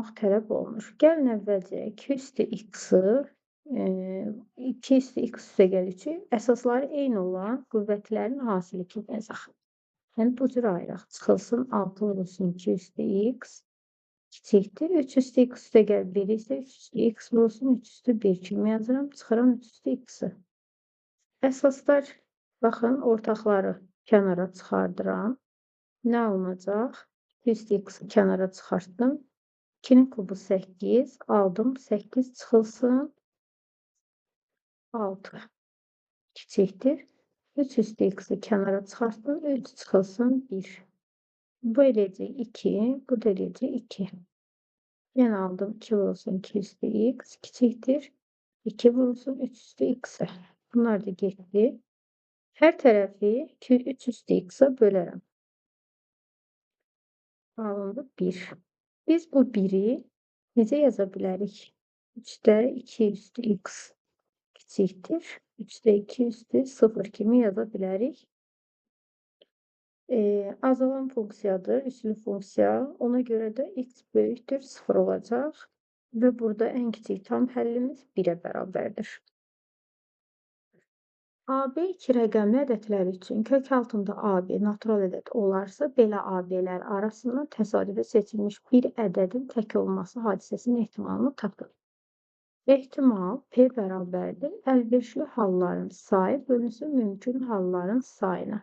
tapmaq tələb olunur. Gəlin əvvəlcə 2 üstü x-i 2 üstü x üstəgəl 3-ü əsasları eyni olan qüvvətlərin hasili kimi yazaq. Yəni bu cür ayıraq. Çıxılsın 6 vurulsun 2 üstü x kiçikdir. 3 üstü x üstəgəl 1 isə 3 üstü x vurulsun 3 üstü 1 kimi yazıram. Çıxıram 3 üstü x-i. Əsaslar, baxın, ortaqları kənara çıxardıram. Nə alınacaq? 2 üstü x-i kənara çıxartdım. 2-nin kubu 8, aldım 8 çıxılsın 6 kiçikdir. 3 üstü x-i kənara çıxartdım, 3 çıxılsın 1. Bu eləyəcək 2, bu da eləyəcək 2. Yenə aldım 2 vurulsun 2 üstü x kiçikdir. 2 vurulsun 3 üstü x-i. Bunlar da getdi. Hər tərəfi 3 üstü x-a bölərəm. Alındı 1. Biz bu 1-i necə yaza bilərik? 3-də 2 üstü x kiçikdir. 3-də 2 üstü 0 kimi yaza bilərik. Azalan funksiyadır, üslü funksiya. Ona görə də x böyükdür 0 olacaq. Və burada ən kiçik tam həllimiz 1-ə bərabərdir. AB 2 rəqəmli ədədlər üçün kök altında AB natural ədəd olarsa, belə AB-lər arasından təsadüfi seçilmiş bir ədədin tək olması hadisəsinin ehtimalını tapın. Ehtimal P bərabərdir. Əlverişli halların sayı bölünsün mümkün halların sayına.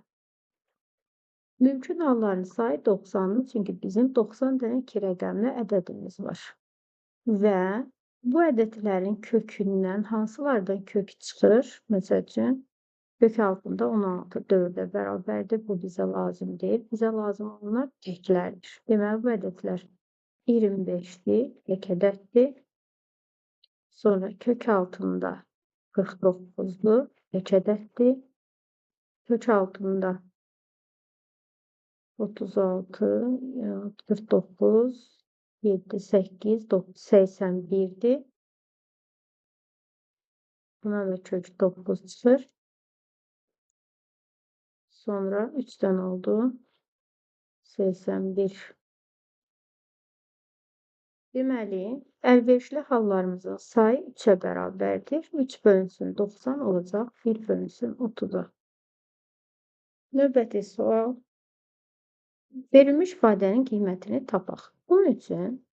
Mümkün halların sayı 90'dır. Çünki bizim 90 dənə 2 rəqəmli ədədimiz var. Və bu ədədlərin kökündən hansılardan kök çıxır? Məsəl üçün, kök altında 16 4-ə bərabərdir. Bu bizə lazım deyil. Bizə lazım olanlar təklərdir. Deməli, bu ədədlər 25'dir, tək ədəddir. Sonra kök altında 49'dur, tək ədəddir. Kök altında 36, 49, 7, 8, 9, 81'dir. Buna da kök 9 çıxır. Sonra 3'dən oldu. 81. Deməli, əlverişli hallarımızın sayı 3'ə bərabərdir. 3 bölünsün 90 olacaq. 1 bölünsün 30'a. Növbəti sual. Verilmiş ifadənin qiymətini tapaq. Bunun üçün